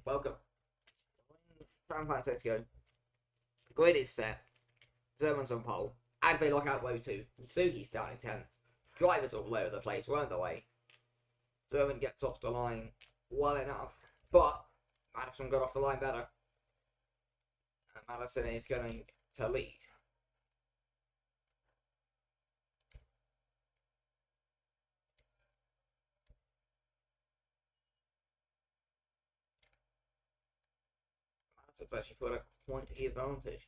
welcome. San Francisco. Grid is set. Zerman's on pole. Advay lockout low 2. Suzuki's down in 10th. Drivers all over the place, weren't the way. Zerman gets off the line well enough, but Madison got off the line better. And Madison is going to lead. Madison's actually put a point advantage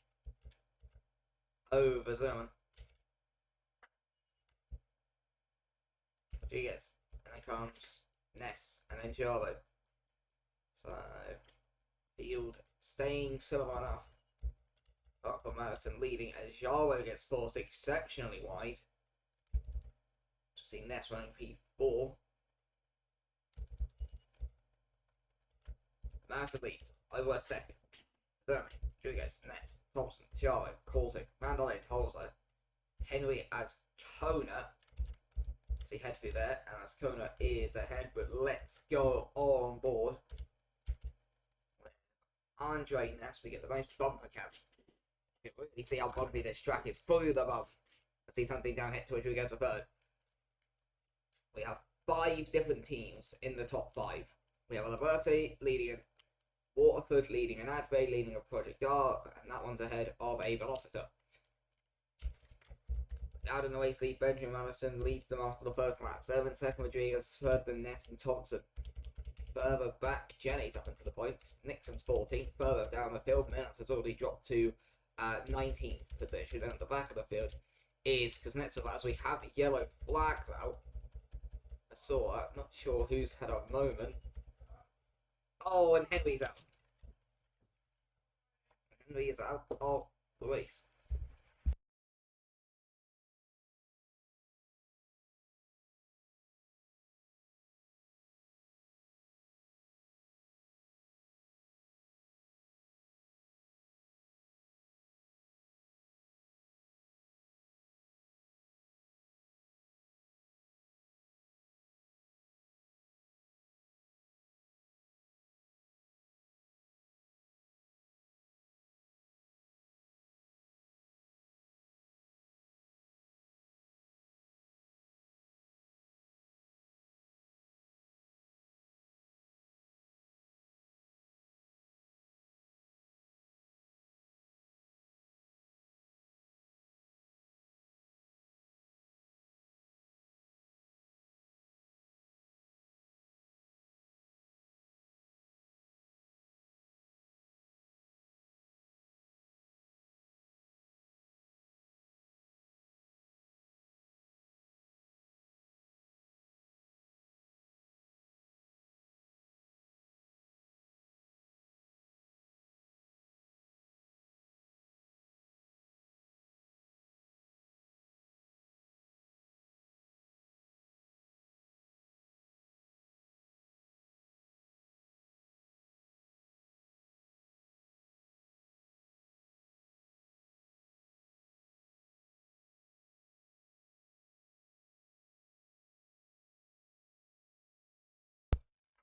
over Zerman. Rodriguez, and then comes Ness, and then Jarbo. So, field staying similar enough. Apart from Madison leading as Jarbo gets forced exceptionally wide. See Ness running P4. Madison leads over a second. Thurman, Rodriguez, Ness, Thompson, Jarbo, Corsic, Mandolin, Holzer, Henry as Kona. See head through there, and as Kona is ahead, but let's go on board. Andre Ness, we get the most bumper count. You can really see how bumpy this track is through the bump. Let's see something down here to Rodriguez a third. We have 5 different teams in the top 5. We have Liberty leading in Waterford, leading in Advay, leading a Project R, and that one's ahead of a Velociter. Out in the race lead, Benjamin Madison leads them after the first lap. 7 second Rodriguez, third than Ness and Thompson. Further back, Jenny's up into the points. Nixon's 14th. Further down the field, Minutes has already dropped to 19th position. And at the back of the field is Kuznetsov, as we have yellow flags out. I saw that. Not sure who's had a moment. Oh, and Henry's out. Henry is out of the race.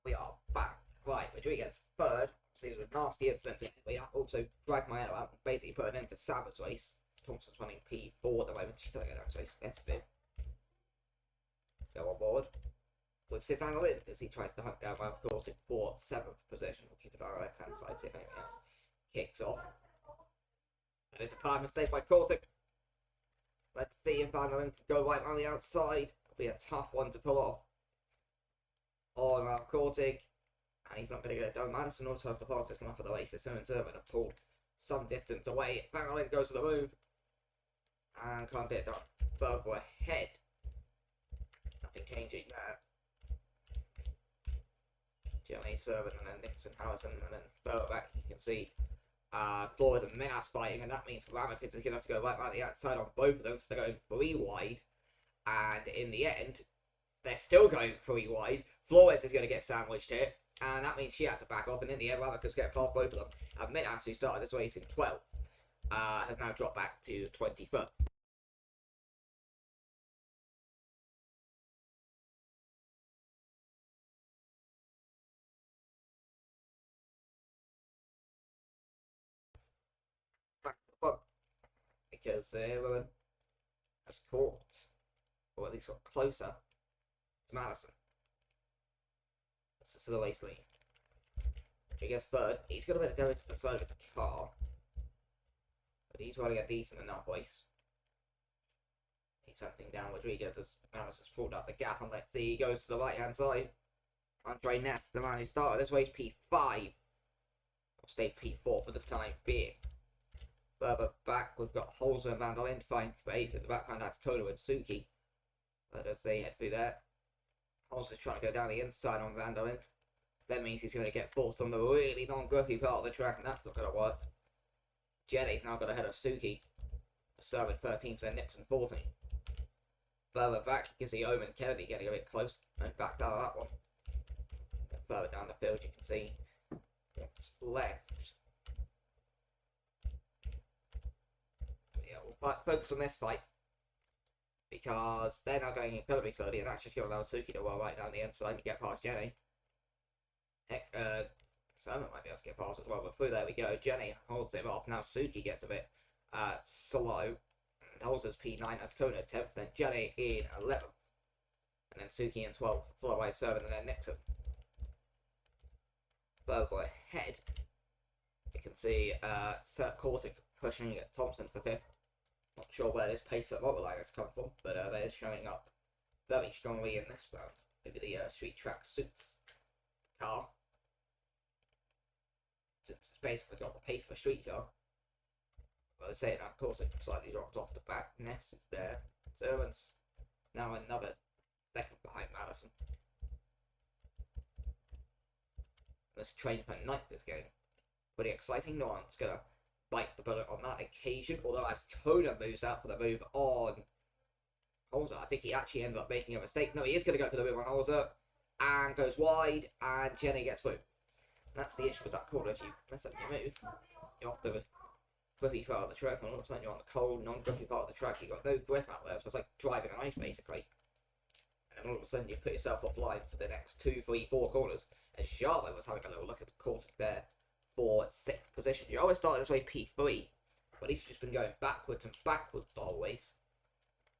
We are back. Right, Rodriguez third. So it was a nasty incident. We also dragged my arrow out and basically put an end to Sabbath's race. Thompson's running P4 at the moment. She's taking that race. Let's do. Go on board. With Sid handle in because he tries to hunt down my course in 7th position. We'll keep it on our left hand side, see if anything else kicks off. And it's a bad mistake by Corsic. Let's see if Van can go right on the outside. It'll be a tough one to pull off on Corsic. And he's not going to get it done. Madison also has the fastest enough of the race. So Sermon have pulled some distance away. Van goes to the move. And can't get it done. Further ahead. Nothing changing there. Jeremy Servant and then Nixon Harrison, and then further back you can see Flores and Minas fighting, and that means Ramacus is going to have to go right around the outside on both of them, so they're going 3 wide, and in the end, they're still going 3 wide. Flores is going to get sandwiched here, and that means she had to back off, and in the end, Ramacus get past both of them. And Minas, who started this race in 12th, has now dropped back to 23rd. because Zerman has caught, or at least got closer to Madison. That's the race lead. He gets third. He's going to let it go into the side of his car. But he's running a decent enough race. He's something down Rodriguez as Madison's pulled out the gap, and let's see, he goes to the right hand side. Andre Ness, the man who started this race, P5. Or stayed P4 for the time being. Further back, we've got Holzer and Van der Lind fighting for 8th. In the background, that's Kono and Suki. But as they head through there, Holzer's trying to go down the inside on Van der Lind. That means he's going to get forced on the really non-grippy part of the track, and that's not going to work. Jenny's now got ahead of Suki. Serving 13th, then Nixon 14th. Further back, you can see Omen Kennedy getting a bit close. And back down that one. And further down the field, you can see what's left. But yeah, we'll focus on this fight. Because they're now going incredibly slowly, and that's just going to allow Suki to roll right down the inside and get past Jenny. Heck, Simon might be able to get past as well, but through there we go. Jenny holds him off. Now Suki gets a bit slow. And holds his P9 as Kona 10th, then Jenny in 11th. And then Suki in 12th, followed by Servant and then Nixon. Further ahead, you can see Cortic pushing Thompson for 5th. Not sure where this pace at Motorline has come from, but they're showing up very strongly in this round. Maybe the street track suits the car. Since it's basically got the pace for a street car. But I say that Cortic slightly dropped off the back. Ness is there. Servant's now another second behind Madison. Let's train for 9th this game. Pretty exciting. No one's gonna bite the bullet on that occasion. Although as Kona moves out for the move on Holzer, I think he actually ended up making a mistake. No, he is going to go for the move on Holzer. And goes wide. And Jenny gets through. That's the issue with that corner. If you mess up your move, you're off the grippy part of the track. And all of a sudden you're on the cold, non-grippy part of the track. You've got no grip out there. So it's like driving on ice basically. And then all of a sudden you put yourself offline for the next 2, 3, 4 corners. And Charlotte was having a little look at the Cortic there for 6th position. You always started this way P3, but he's just been going backwards and backwards the whole race.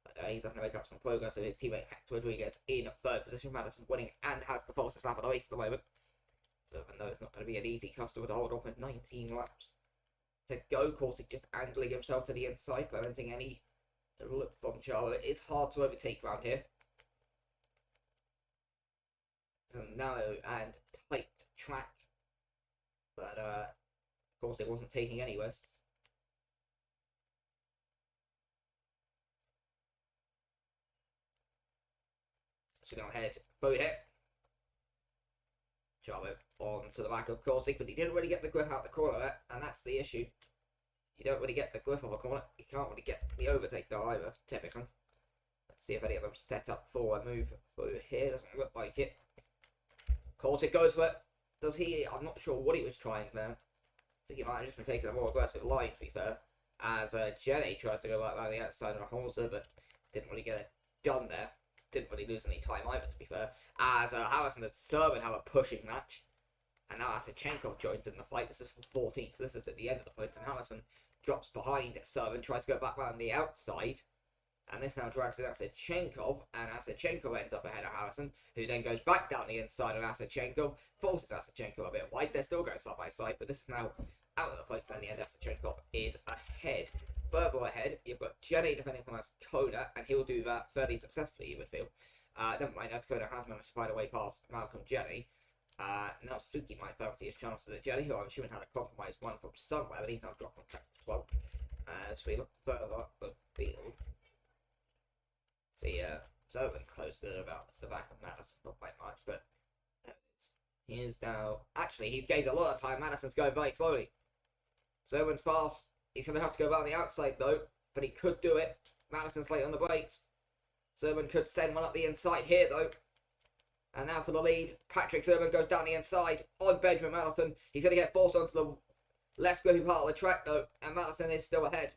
But he's having to make up some progress with his teammate Hector Rodriguez in 3rd position. Madison winning and has the fastest lap of the race at the moment. So even though it's not going to be an easy customer to hold off at 19 laps to go, Cortic just angling himself to the inside, preventing any look from Charlotte. It is hard to overtake around here. It's a narrow and tight track. But, of course, it wasn't taking any risks. So going to head through here. Charlotte on to the back of Cortic, but he didn't really get the grip out the corner there, and that's the issue. You don't really get the grip on the corner. You can't really get the overtake there either, typically. Let's see if any of them set up for a move through here. Doesn't look like it. Cortic goes for it. Does he? I'm not sure what he was trying there. I think he might have just been taking a more aggressive line, to be fair. As Jenny tries to go right around the outside of Holzer, but didn't really get it done there. Didn't really lose any time either, to be fair. As Harrison and Sermon have a pushing match. And now Asichenkov joins in the fight. This is for 14th, so this is at the end of the points. And Harrison drops behind Sermon, tries to go back around the outside. And this now drags in Asichenkov, and Asichenkov ends up ahead of Harrison, who then goes back down the inside of Asichenkov, forces Asichenkov a bit wide. They're still going side by side, but this is now out of the points, and the end Asichenkov is ahead. Further ahead, you've got Jenny defending from Kona, and he'll do that fairly successfully, you would feel. Never mind, as Kona has managed to find a way past Malcolm Jenny. Now Suki might fancy his chances at Jenny, who I'm assuming had a compromised one from somewhere, but he's now dropped from 10th to 12th. As we look further up the field. See, Zerman's close to about the back of Madison, not by much, but he is now. Actually, he's gained a lot of time. Madison's going very slowly. Zerman's fast. He's going to have to go around the outside though, but he could do it. Madison's late on the brakes. Zerman could send one up the inside here though. And now for the lead. Patrick Zerman goes down the inside on Benjamin Madison. He's going to get forced onto the less grippy part of the track though, and Madison is still ahead.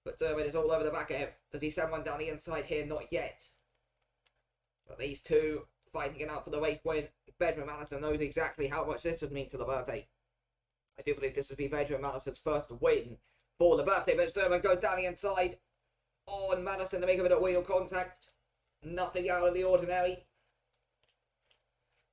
But Zerman is all over the back of him. Does he send one down the inside here? Not yet. But these two fighting it out for the race win. Benjamin Madison knows exactly how much this would mean to the Liberty. I do believe this would be Benjamin Madison's first win for the birthday, but Zerman goes down the inside on Madison to make a bit of wheel contact. Nothing out of the ordinary.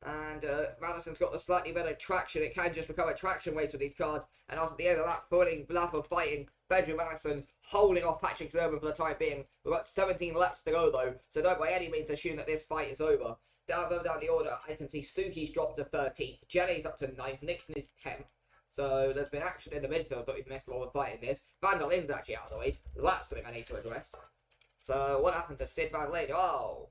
And Madison's got the slightly better traction. It can just become a traction race with these cards. And after the end of that thrilling lap of fighting, Benjamin Madison holding off Patrick Zerman for the time being. We've got 17 laps to go though, so don't by any means assume that this fight is over. Down the order, I can see Suki's dropped to 13th, Jenny's up to 9th, Nixon is 10th. So there's been action in the midfield that we've missed while we're fighting this. Van der Lin's actually out of the way. That's something I need to address. So what happened to Sid Van Lin? Oh,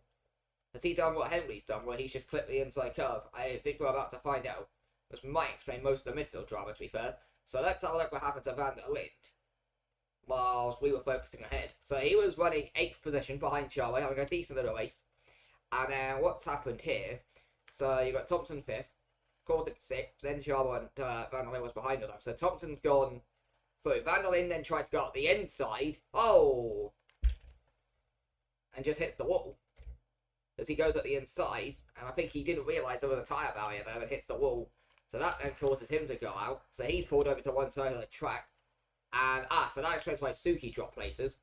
has he done what Henry's done, where he's just clipped the inside curve? I think we're about to find out. This might explain most of the midfield drama, to be fair. So let's have a look what happened to Van der Lind whilst we were focusing ahead. So he was running 8th position behind Charlie, having a decent little race. And then what's happened here? So you got Thompson 5th, Cortex 6th, then Charlie and Van der Lind was behind them. So Thompson's gone through. Van der Lind then tried to go up the inside. Oh! And just hits the wall. As he goes at the inside, and I think he didn't realise there was a tyre barrier there and hits the wall. So that then causes him to go out. So he's pulled over to one side of the track. And, so that explains why Suki dropped places.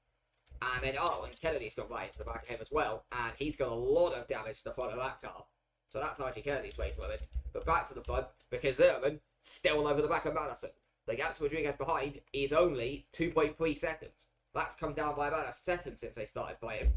And then, and Kennedy's got right into the back of him as well. And he's got a lot of damage to the front of that car. So that's Archie Kennedy's race with it. But back to the front, because Zerman still over the back of Madison. The gap to Rodriguez behind is only 2.3 seconds. That's come down by about a second since they started fighting.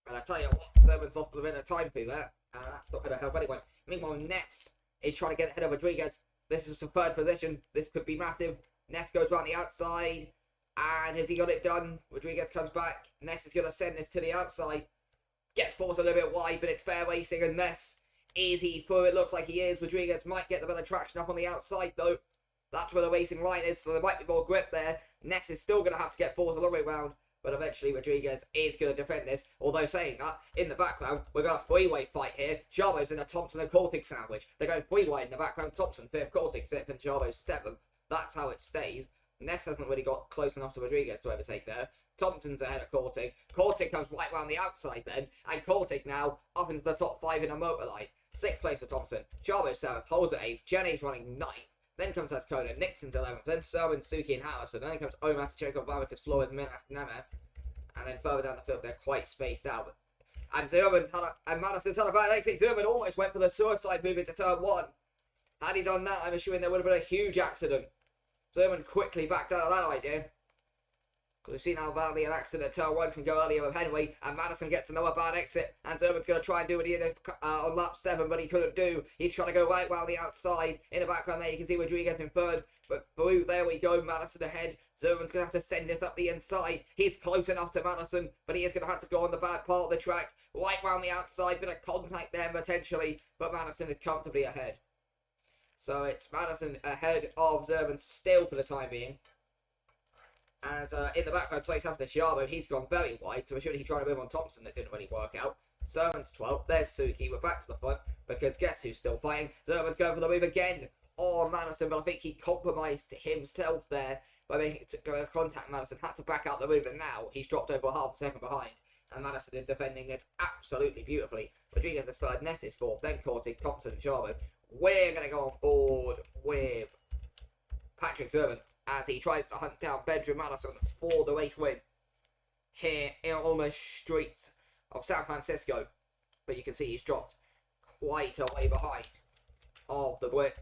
And I tell you what, Zerman's lost a bit of time through that, and that's not going to help anyone. Meanwhile, Ness is trying to get ahead of Rodriguez. This is the 3rd position. This could be massive. Ness goes around the outside, and has he got it done? Rodriguez comes back. Ness is going to send this to the outside. Gets forced a little bit wide, but it's fair racing, and Ness, is he through? It looks like he is. Rodriguez might get the better traction up on the outside, though. That's where the racing line is, so there might be more grip there. Ness is still going to have to get forced a long way round. But eventually Rodriguez is going to defend this. Although saying that, in the background, we've got a 3-way fight here. Jarbo's in a Thompson and Cortic sandwich. They're going 3-way in the background. Thompson 5th, Cortic 6th, and Jarbo's 7th. That's how it stays. Ness hasn't really got close enough to Rodriguez to overtake there. Thompson's ahead of Cortic. Cortic comes right round the outside then. And Cortic now up into the top 5 in a motor light. 6th place for Thompson. Jarbo's 7th, Holmes at 8th. Jenny's running 9th. Then comes Ascona, Nixon's 11th, then Serwin, Suki, and Harrison. Then comes Omar, Tachenko, Varvikas, Flores, Minas, Nemeth. And then further down the field, they're quite spaced out. And Zerman's and Madison's had a bad exit. Zerman almost went for the suicide move into turn 1. Had he done that, I'm assuming there would have been a huge accident. Zerman quickly backed out of that idea. Because we've seen how badly an accident at turn 1 can go earlier with Henway, and Madison gets another bad exit, and Zerman's going to try and do what he did on lap 7, but he couldn't do. He's trying to go right round the outside. In the background there, you can see Rodriguez in 3rd, but through there we go, Madison ahead. Zerman's going to have to send this up the inside. He's close enough to Madison, but he is going to have to go on the bad part of the track, right round the outside, bit of contact there potentially, but Madison is comfortably ahead. So it's Madison ahead of Zerman still for the time being. As in the background, so he's having to Sharbo. He's gone very wide, so we're sure he tried to move on Thompson. That didn't really work out. Zerman's 12th. There's Suki. We're back to the front because guess who's still fighting? Zerman's going for the move again on Madison, but I think he compromised himself there by making it to contact Madison. Had to back out the move, and now he's dropped over half a second behind. And Madison is defending this absolutely beautifully. Rodriguez is 3rd, Ness is 4th, then Cortic, Thompson, and Sharbo. We're going to go on board with Patrick Zerman as he tries to hunt down Benjamin Madison for the race win here in almost streets of San Francisco. But you can see he's dropped quite a way behind of the Brit.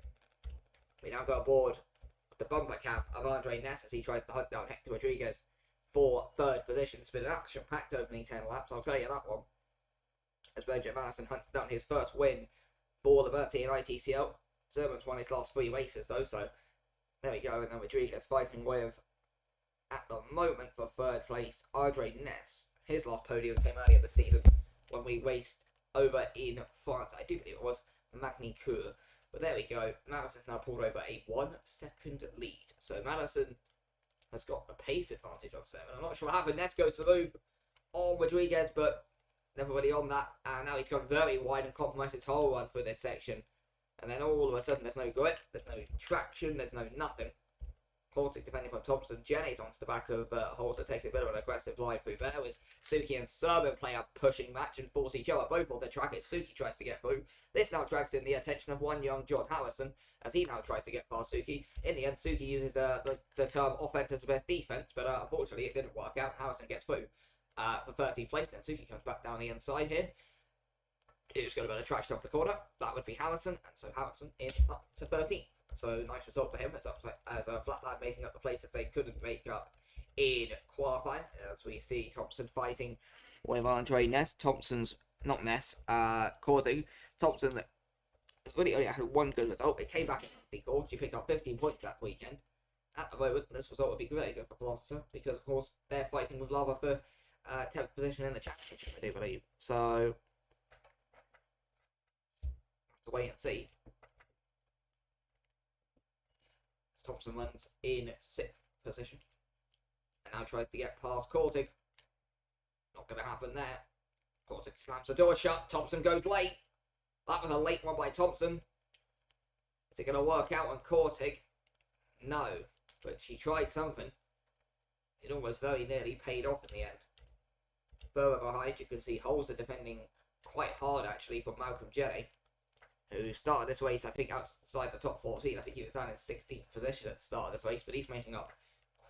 We now go aboard the bumper cab of Andre Ness as he tries to hunt down Hector Rodriguez for 3rd position. It's been an action-packed opening 10 laps, I'll tell you that one. As Benjamin Madison hunts down his first win for Liberty in ITCL. Zerman's won his last 3 races though, so there we go. And then Rodriguez fighting with, at the moment, for 3rd place, Andre Ness. His last podium came earlier this season when we raced over in France. I do believe it was Magny-Cours. But there we go. Madison's now pulled over a 1-second lead. So Madison has got a pace advantage on 7. I'm not sure what happened. Ness goes to the move on Rodriguez, but never really on that. And now he's gone very wide and compromised his whole run through this section. And then all of a sudden there's no grip, there's no traction, there's no nothing. Kortic defending from Thompson. Jenny's onto the back of Holzer, taking a bit of an aggressive line through there. With Suki and Serban play a pushing match and force each other both on the track as Suki tries to get through. This now drags in the attention of one young John Harrison as he now tries to get past Suki. In the end, Suki uses the term offense as the best defense, but unfortunately it didn't work out. Harrison gets through for 13th place. Then Suki comes back down the inside here. Who's got a bit of traction off the corner? That would be Harrison, and so Harrison is up to 13th. So nice result for him. It's up as Flatland making up the places they couldn't make up in qualifying. As we see Thompson fighting with Andre Ness. Thompson's not Ness, Korting. Thompson has really only had one good result. It came back in the course. She picked up 15 points that weekend. At the moment, this result would be very good for Gloucester because, of course, they're fighting with Lava for 10th position in the championship, I do believe. So, have to wait and see. Thompson runs in 6th position and now tries to get past Korting. Not going to happen there. Korting slams the door shut. Thompson goes late. That was a late one by Thompson. Is it going to work out on Korting? No, but she tried something. It almost very nearly paid off in the end. Further behind, you can see Holzer defending quite hard actually from Malcolm Jenny, who started this race, I think, outside the top 14. I think he was down in 16th position at the start of this race, but he's making up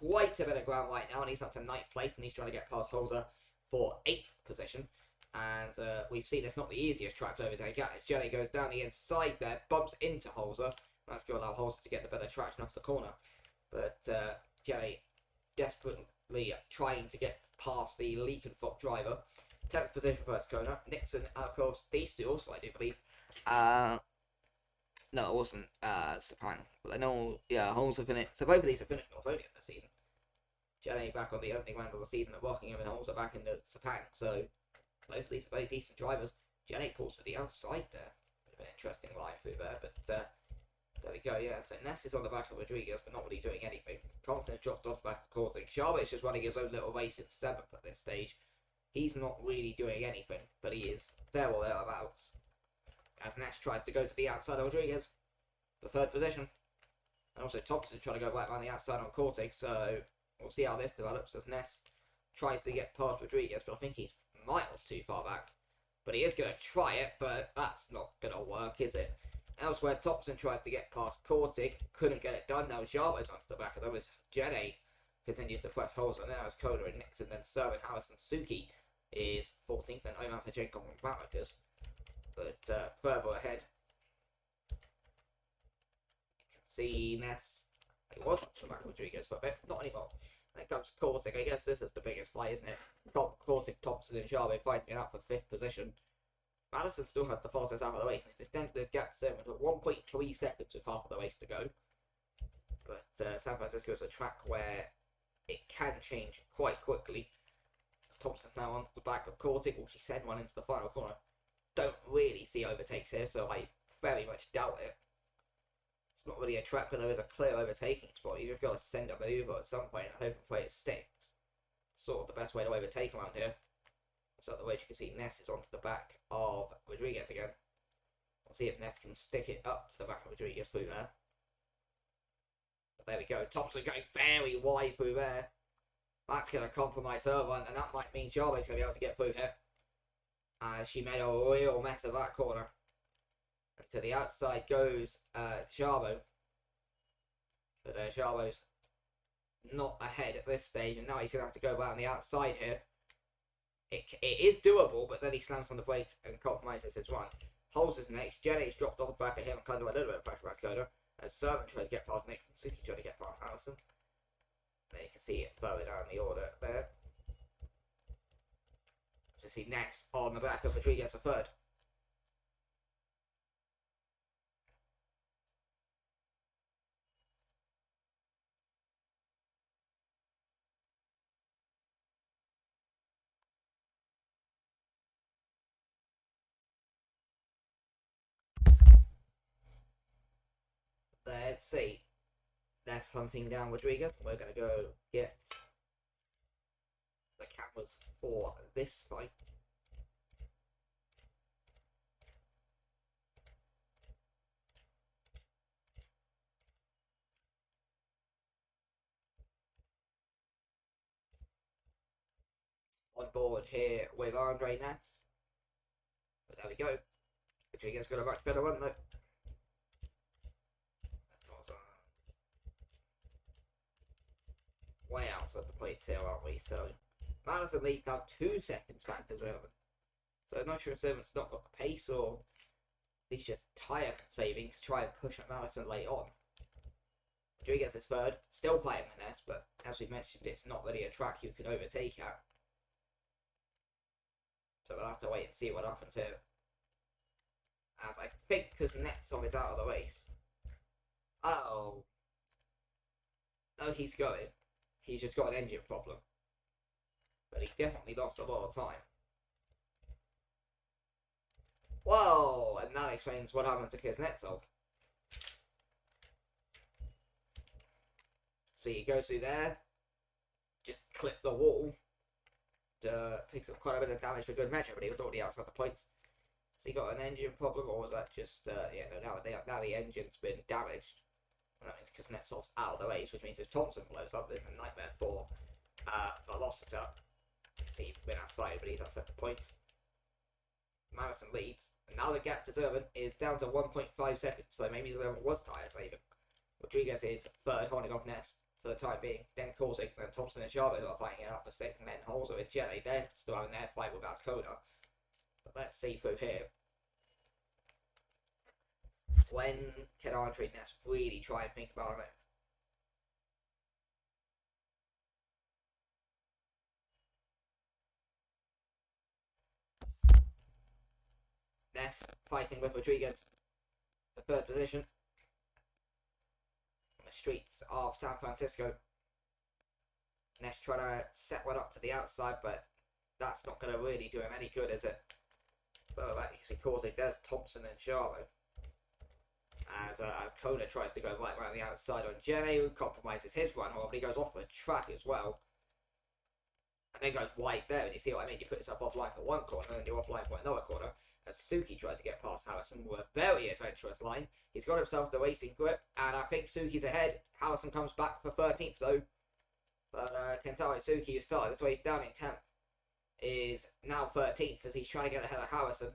quite a bit of ground right now, and he's up to 9th place, and he's trying to get past Holzer for 8th position. And we've seen it's not the easiest track to overtake at. Jenny goes down the inside there, bumps into Holzer. That's going to allow Holzer to get the better traction off the corner. But Jenny desperately trying to get past the Leakenfock driver. 10th position first corner. Nixon, of course, these two also, I do believe. No, it wasn't Stepan. But I know, yeah, Holzer finished. So both of these have finished North Podium this season. Jenny back on the opening round of the season at Rockingham and Holzer back in the Sepang. So both of these are very decent drivers. Jenny pulls to the outside there. Bit of an interesting line through there, but there we go, yeah. So Ness is on the back of Rodriguez, but not really doing anything. Thompson's dropped off the back of Korting. Charlotte's just running his own little race in 7th at this stage. He's not really doing anything, but he is there or thereabouts. As Ness tries to go to the outside of Rodriguez for 3rd position. And also Thompson trying to go right around the outside on Korting, so we'll see how this develops as Ness tries to get past Rodriguez, but I think he's miles too far back. But he is going to try it, but that's not going to work, is it? Elsewhere, Thompson tries to get past Korting, couldn't get it done. Now Jarbo's onto the back of them as Jenny continues to press holes on there as Koda and Nixon, then Serban, Harrison, Suki is 14th, and Omar Sajenko from Barracas. But further ahead, you can see Ness. It was onto the back of Rodriguez for a bit, not anymore. Then comes Korting. I guess this is the biggest fight, isn't it? Korting, Thompson, and Jarbo fighting it out for 5th position. Madison still has the fastest out of the race, and he's extended his gap to 1.3 seconds with half of the race to go. But San Francisco is a track where it can change quite quickly. Thompson's now on the back of Korting, she sent one into the final corner. Don't really see overtakes here, so I very much doubt it. It's not really a track where there is a clear overtaking spot. You just got to send a maneuver at some point and hope and pray it sticks. Sort of the best way to overtake around here. So the way you can see Ness is onto the back of Rodriguez again. We'll see if Ness can stick it up to the back of Rodriguez through there. But there we go. Thompson going very wide through there. That's going to compromise her run, and that might mean Jarbo's going to be able to get through here. As she made a real mess of that corner. And to the outside goes Jarbo. But Jarbo's not ahead at this stage, and now he's going to have to go around the outside here. It is doable, but then he slams on the brake and compromises his run. Holzer's next. Jenny's dropped off the back of him and kind of a little bit of pressure past Koda. As Serban tries to get past Nixon, Suki trying to get past Harrison. There you can see it further down the order there. So see Ness on the back of Rodriguez for 3rd. Let's see. Ness hunting down Rodriguez. We're going to go get the cameras for this fight. on board here with Andre Ness. But there we go. Rodriguez got a much better run though. That's awesome. Way outside the points here, aren't we? So Madison leads now 2 seconds back to Zerman. So I'm not sure if Zerman's not got the pace or he's just tyre saving to try and push at Madison late on. Rodriguez is third, still fighting Maness, but as we mentioned, it's not really a track you can overtake at. So we'll have to wait and see what happens here. As I think Kuznetsov is out of the race. Oh. No, he's going. He's just got an engine problem. But he definitely lost a lot of time. Whoa! And that explains what happened to Kuznetsov. So he goes through there. Just clip the wall. Picks up quite a bit of damage for good measure, but he was already outside the points. So he got an engine problem, or was that just, yeah, no, now the engine's been damaged. And that means Kuznetsov's out of the race, which means if Thompson blows up, there's a nightmare for Velocita. See, he's been outside, but he's outside the points. Madison leads. And now the gap to Zerman is down to 1.5 seconds, so maybe Zerman was tyre saving. Rodriguez is third, holding off Ness for the time being. Then Korzik, then Thompson and Sharma, who are fighting it out for second, then Holzer and Jelly. They're still having their fight with Ascona. But let's see through here. When can Andre Ness really try and think about a move? Ness fighting with Rodriguez for third position on the streets of San Francisco. Ness trying to set one up to the outside, but that's not going to really do him any good, is it? But you see Korzik, there's Thompson and Sharma. As Kona tries to go right around the outside on Jenny, who compromises his run, but he goes off the track as well. And then goes wide there, and you see what I mean? You put yourself offline for one corner, and you're offline for another corner. As Suki tries to get past Harrison with a very adventurous line. He's got himself the racing grip, and I think Suki's ahead. Harrison comes back for 13th though. But Kentaro Suki, who started this race down in 10th, is now 13th as he's trying to get ahead of Harrison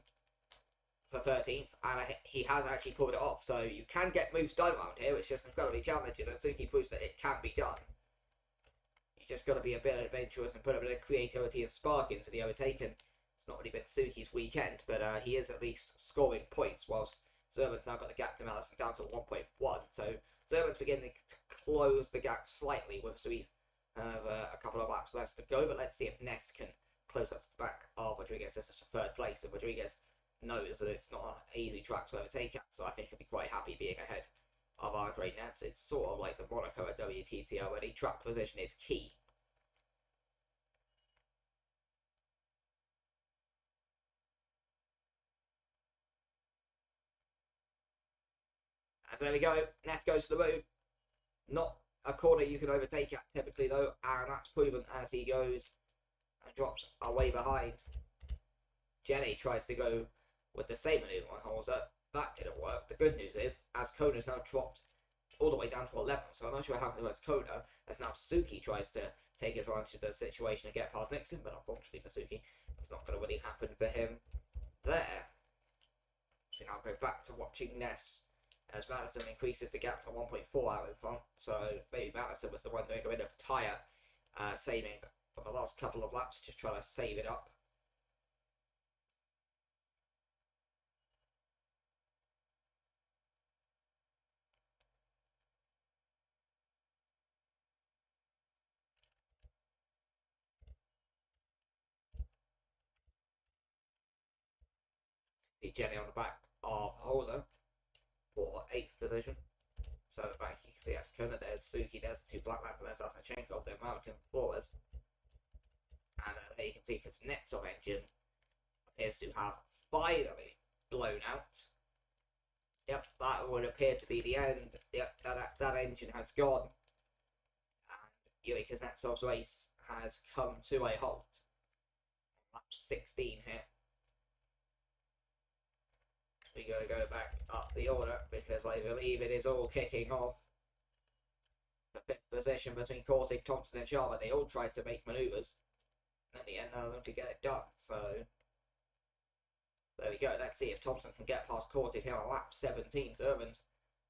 for 13th, and he has actually pulled it off. So you can get moves done around here. It's just incredibly challenging, and Suki proves that it can be done. You just got to be a bit adventurous and put a bit of creativity and spark into the overtaken. It's not really been Suki's weekend, but he is at least scoring points, whilst Zerman's now got the gap to Madison down to 1.1. So Zerman's beginning to close the gap slightly with we have a couple of laps left to go, but let's see if Ness can close up to the back of Rodriguez. This is a third place, and Rodriguez knows that it's not an easy track to overtake at, so I think he'll be quite happy being ahead of Andre Ness. It's sort of like the Monaco at WTCL, where the track position is key. As there we go, Ness goes to the move. Not a corner you can overtake at typically though, and that's proven as he goes and drops away behind. Jenny tries to go with the same manoeuvre on Holzer. That didn't work. The good news is, as Kona's now dropped all the way down to 11, so I'm not sure what happened to Kona, as now Suki tries to take advantage of the situation and get past Nixon, but unfortunately for Suki, it's not going to really happen for him there. So now go back to watching Ness as Madison increases the gap to 1.4 out in front. So maybe Madison was the one doing a bit of tyre saving for the last couple of laps, just trying to save it up. See Jenny on the back of Holzer for 8th position. So back you can see Ascona, there's Suki, there's the two flatlands, and there's Asachenko, their American Flores. And there you can see Kuznetsov engine appears to have finally blown out. Yep, that would appear to be the end. Yep, that engine has gone. And Yuri Kuznetsov's race has come to a halt. Lap 16 here. We gotta go back up the order because I believe it is all kicking off. The 5th position between Korzik, Thompson and Sharma. They all tried to make manoeuvres. And in the end, they're going to get it done. So there we go. Let's see if Thompson can get past Cortic here on lap 17. Zerman's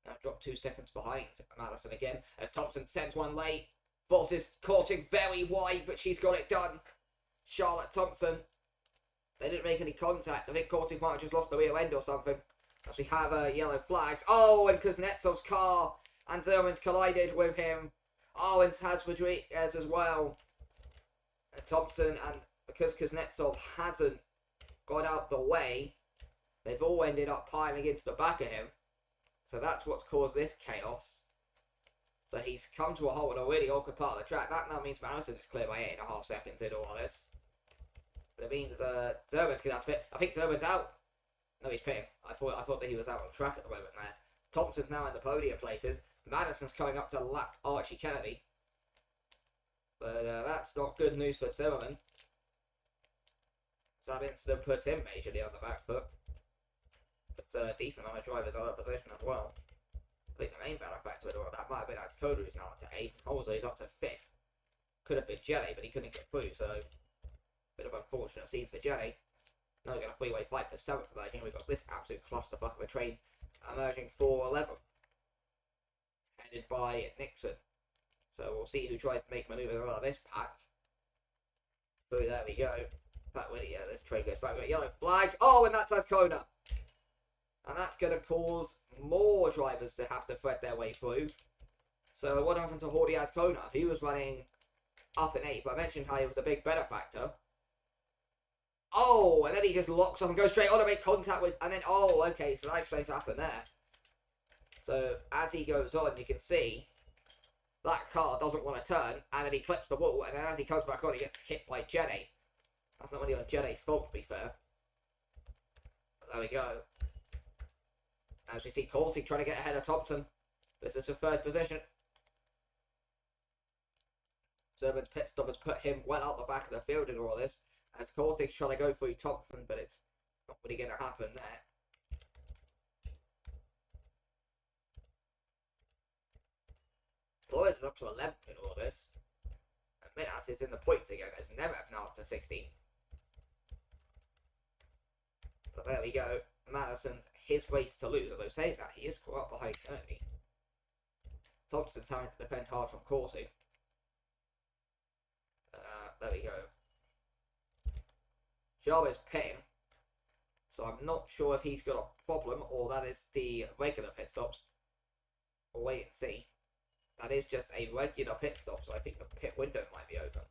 now dropped 2 seconds behind Madison again, as Thompson sends one late. Forces Cortic very wide, but she's got it done. Charlotte Thompson. They didn't make any contact. I think Cortic might have just lost the rear end or something. As we have yellow flags. Oh, and Kuznetsov's car and Zerman's collided with him. Oh, and has Rodriguez as well. And Thompson, and because Kuznetsov hasn't got out the way, they've all ended up piling into the back of him. So that's what's caused this chaos. So he's come to a halt in a really awkward part of the track. That now means Madison is clear by 8.5 seconds in all of this. But it means Zerman's going to have to pit. I think Zerman's out. No, he's pitting. I thought that he was out on track at the moment there. Thompson's now in the podium places. Madison's coming up to lap Archie Kennedy. But that's not good news for Zimmerman. So that incident puts him majorly on the back foot. But a decent amount of drivers out of position as well. I think the main benefactor with all that might have been Koda, who's now up to 8th. Also, he's up to 5th. Could have been Jelly, but he couldn't get through, so bit of unfortunate scenes for Jelly. Now we've got a three-way fight for 7th emerging. We've got this absolute clusterfuck of a train emerging for 11th. Headed by Nixon. So we'll see who tries to make manoeuvres out of this patch. So there we go. Back with it, yeah, this train goes back with yellow flags. Oh, and that's Kona. And that's going to cause more drivers to have to thread their way through. So what happened to Jordi Azcona? He was running up in 8th. I mentioned how he was a big benefactor. Oh, and then he just locks up and goes straight on to make contact with... And then, oh, okay, so that explains what happened there. So as he goes on, you can see that car doesn't want to turn. And then he clips the wall. And then as he comes back on, he gets hit by Jenny. That's not really on Jenny's fault, to be fair. But there we go. As we see Corsi trying to get ahead of Thompson. This is the 3rd position. Zerman's pit stop has put him well out the back of the field in all this. As Corsi's trying to go through Thompson, but it's not really going to happen there. Flores is up to 11th in all this. And Minas is in the points again, as Nemev now up to 16th. But there we go. Madison, his race to lose, although saying that, he is caught up behind Kennedy. Thompson's having to defend hard from Corsi. There we go. Jarbo's pitting, so I'm not sure if he's got a problem or that is the regular pit stops. We'll wait and see. That is just a regular pit stop, so I think the pit window might be open.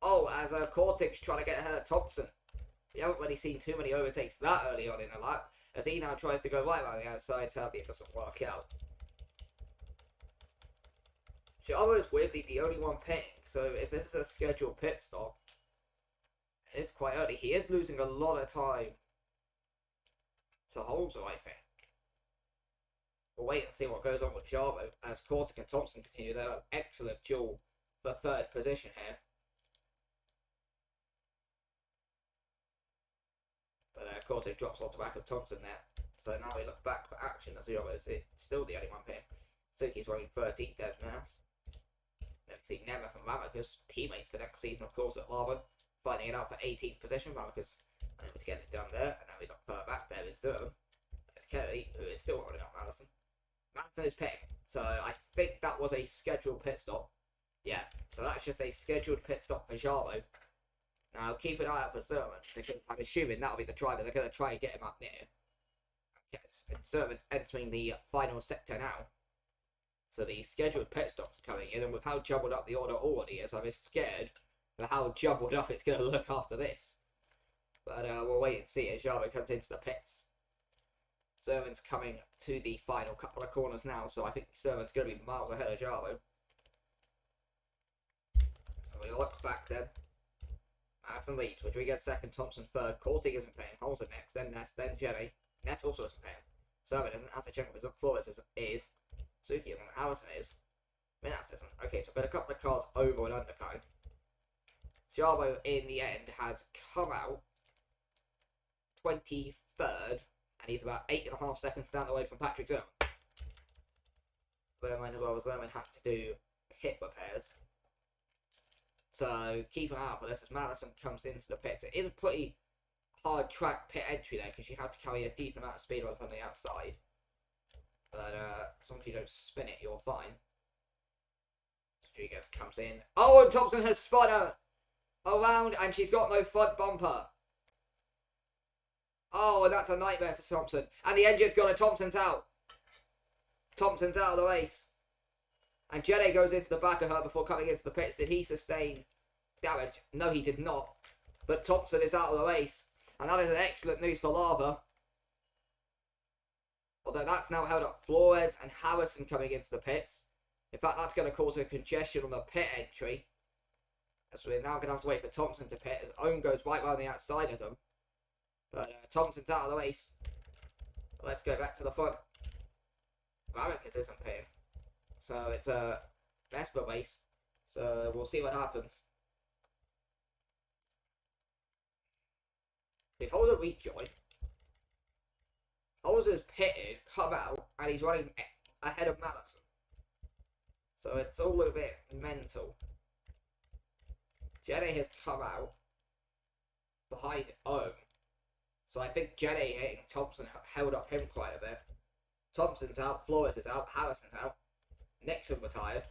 Oh, as Cortic's trying to get ahead of Thompson. You haven't really seen too many overtakes that early on in the lap, as he now tries to go right around the outside, sadly it doesn't work out. Jarbo is weirdly the only one pitting, so if this is a scheduled pit stop, it's quite early. He is losing a lot of time to Holzer, I think. We'll wait and see what goes on with Jarbo as Cortic and Thompson continue their excellent duel for 3rd position here. But Cortic drops off the back of Thompson there. So now we look back for action as Jarbo is still the only one here. Suzuki's running 13th, there's Minas. Next see Nemeth and Ramicus, teammates for next season, of course, at Lava. Finding it out for 18th position. Ramicus unable to get it done there. And now we got further back there with Zerm. There's Kennedy, who is still holding up Madison. Madison is pitting. So I think that was a scheduled pit stop. Yeah, so that's just a scheduled pit stop for Jarbo. Now keep an eye out for Zerman, because I'm assuming that'll be the driver. They're going to try and get him up near. Yes, and Zerman's entering the final sector now. So the scheduled pit stops coming in, and with how jumbled up the order already is, I'm scared for how jumbled up it's going to look after this. But we'll wait and see as Jarbo comes into the pits. Zerman's coming to the final couple of corners now, so I think Zerman's going to be miles ahead of Jarbo. So we look back then. Madison leads, Rodriguez 2nd, Thompson 3rd, Corti isn't paying, Holzer next, then Ness, then Jenny. Ness also isn't paying. Zerman isn't, Asachenko isn't, Flores is, Suzuki isn't, Allison is, Minas isn't. Okay, so we've got a couple of cars over and undercut. Jarbo in the end has come out 23rd, and he's about 8.5 seconds down the way from Patrick Zerman. But as well, Zerman had to do pit repairs. So keep an eye out for this as Madison comes into the pits. It is a pretty hard track pit entry there because you have to carry a decent amount of speed on the outside. But as long as you don't spin it, you're fine. Rodriguez comes in. Oh, and Thompson has spun her around and she's got no front bumper. Oh, and that's a nightmare for Thompson. And the engine's gone and Thompson's out. Thompson's out of the race. And Jenny goes into the back of her before coming into the pits. Did he sustain damage? No, he did not. But Thompson is out of the race. And that is an excellent news for Lava. Although that's now held up Flores and Harrison coming into the pits. In fact, that's going to cause a congestion on the pit entry. So we're now going to have to wait for Thompson to pit as Ohm goes right around the outside of them. But Thompson's out of the race. Let's go back to the front. Marcus isn't pitting. So it's a Vespa race. So we'll see what happens. Did Holder rejoin? Holder's pitted, come out, and he's running ahead of Madison. So it's all a bit mental. Jenny has come out behind Ohm. So I think Jenny hitting Thompson held up him quite a bit. Thompson's out, Flores is out, Harrison's out, Nixon retired.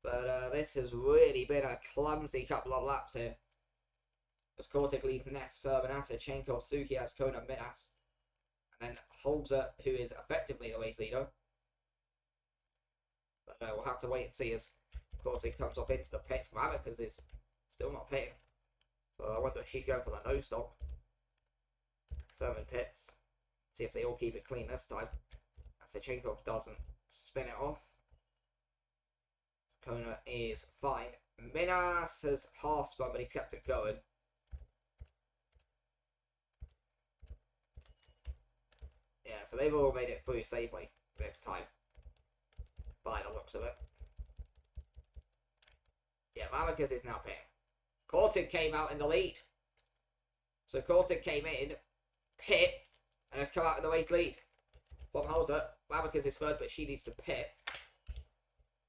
But this has really been a clumsy couple of laps here. As Kortik leads Ness, Servanata, Chenkov, Sukias, Kona, Minas. And then Holzer, who is effectively the race leader. But we'll have to wait and see as Kortik comes off into the pits. Marcus is still not pitting. So I wonder if she's going for the no stop. Sermon pits. See if they all keep it clean this time. Sechenkov doesn't spin it off. Kona is fine. Minas has half spun, but he's kept it going. Yeah, so they've all made it through safely this time. By the looks of it. Yeah, Marcus is now pitting. Kortik came out in the lead. So Kortik came in, pit, and has come out in the race lead. From Holzer, Marcus is third, but she needs to pit.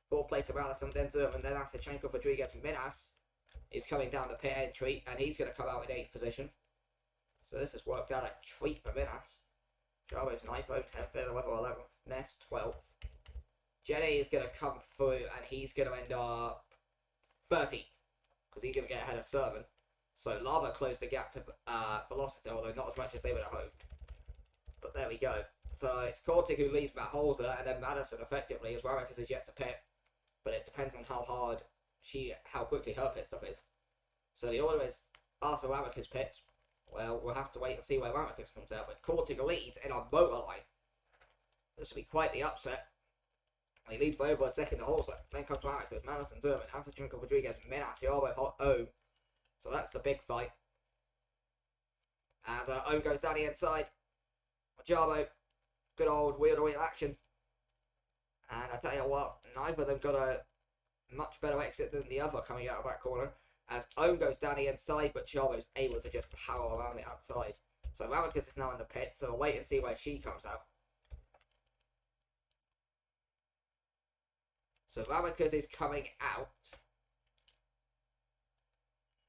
Fourth place of Allison, then Zerm, and then Asachenko Rodriguez Minas is coming down the pit entry, and he's going to come out in 8th position. So this has worked out a treat for Minas. Jarbo's 9th, 10th, Level 11th, Ness 12th. Jenny is going to come through, and he's going to end up 13th, because he's going to get ahead of Sermon. So Lava closed the gap to Velocity, although not as much as they would have hoped. But there we go. So it's Kortik who leads Matt Holzer, and then Madison effectively, as Warwick is yet to pit. But it depends on how quickly her pit stop is. So the order is after Ramik's pits. Well, we'll have to wait and see where Ramik's comes out. With Kortik leads in a motor line. This will be quite the upset. And he leads by over a second to Holzer. Then comes Ramik's, Madison, Zerman, Antachenko, Rodriguez, Minas, Yarbo, Ohm. So that's the big fight. As Ohm goes down the inside. Jarbo, good old wheel-to-wheel action. And I tell you what, neither of them got a much better exit than the other coming out of that corner. As Ohm goes down the inside, but Jarbo's able to just power around the outside. So Ramicus is now in the pit, so we'll wait and see where she comes out. So Ramicus is coming out.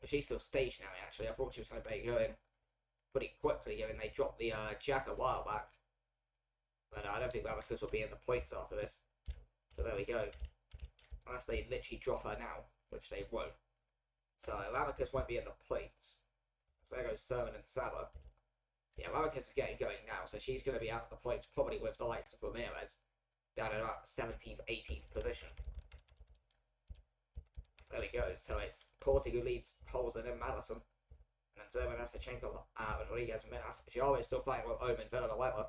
She's still stationary, actually. I thought she was going to be going pretty quickly, given they dropped the jack a while back. But I don't think Ramicus will be in the points after this. So there we go. Unless they literally drop her now, which they won't. So Ramicus won't be in the points. So there goes Sermon and Saba. Yeah, Ramicus is getting going now, so she's going to be out of the points, probably with the likes of Ramirez, down at about 17th, 18th position. There we go. So it's Kortik who leads Holzer and then Madison. And then Zerman, Asachenko, Rodriguez, Minas. Giaro is still fighting with Ohm and Villanueva,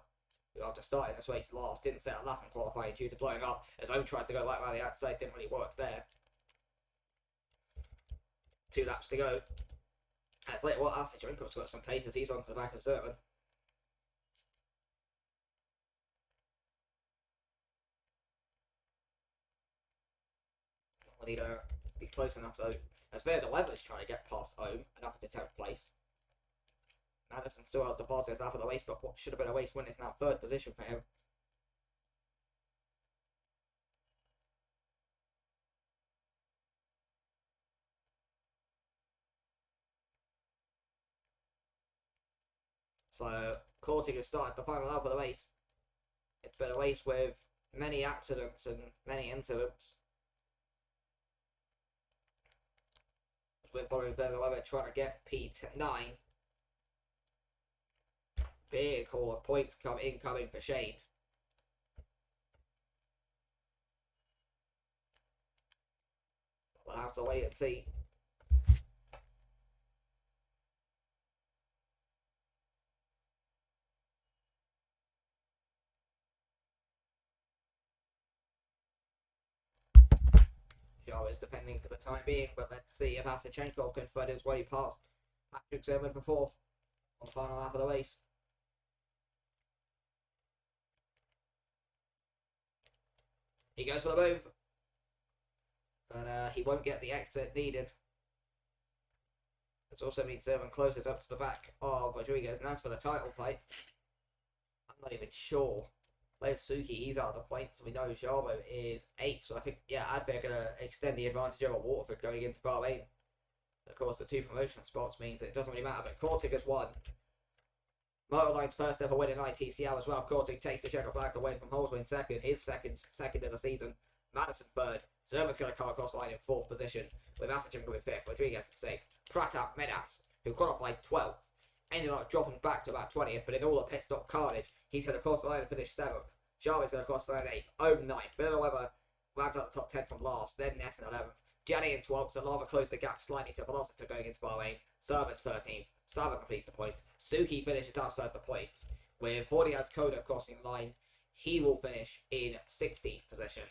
who after starting this race last didn't set a lap in qualifying due to blowing up, as Ohm tried to go right around the outside, didn't really work there. 2 laps to go. And it's like what Asachenko's got some pace as he's onto the back of Zerman. We need to be close enough though. As Villanueva's trying to get past Ohm and up into 10th place. Madison still has the fastest lap of the race, but what should have been a race win is now 3rd position for him. So, Corting has started the final lap of the race. It's been a race with many accidents and many incidents. We're following Villanova trying to get P9. Big haul of points incoming for Shane. We'll have to wait and see. Show is defending for the time being, but let's see if Asachenko can thread his way past Patrick Zimmerman for fourth on the final lap of the race. He goes for the move, but he won't get the exit needed. This also means Zimmerman closes up to the back of Rodriguez, and that's for the title fight. I'm not even sure. There's Suki, he's out of the points. We know Jarbo is 8th, so I think, yeah, Adfair are going to extend the advantage over Waterford going into Bahrain. Of course, the 2 promotional spots means that it doesn't really matter, but Kortig has won. Motorline's first ever win in ITCL as well. Kortig takes the Czech of Black to win from Holzwin second, his second of the season. Madison third. Zerman's going to come across the line in 4th position, with Asachenko in 5th, Rodriguez in 6th. Pratap Menas, who qualified 12th, ended up dropping back to about 20th, but in all the pit stop carnage, he's going to cross the line and finish 7th. Jarvis going to cross the line 8th, Ohm 9th. Villanueva rounds up the top 10 from last, then Ness in 11th. Jenny in 12th, so Lava closed the gap slightly to Velocita going into Bahrain. Servant's 13th, Sava completes the points. Suki finishes outside the points, with Hordiaz Koda crossing the line. He will finish in 16th position.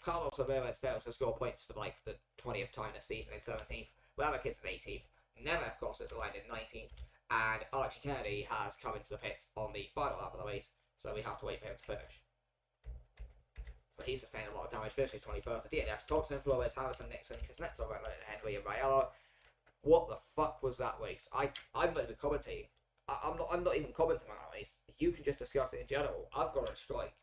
Carlos Ramirez fails to score points for like the 20th time this season in 17th. Ravakit's in 18th. Never crosses the line in 19th. And Archie Kennedy has come into the pits on the final lap of the race, so we have to wait for him to finish. So he sustained a lot of damage, finishes 21st. DNF, Thompson, Flores, Harrison, Nixon, Kuznetsov, Henry, and Rayala. What the fuck was that race? I'm not even commentating. I'm not even commenting on that race. You can just discuss it in general. I've got a strike.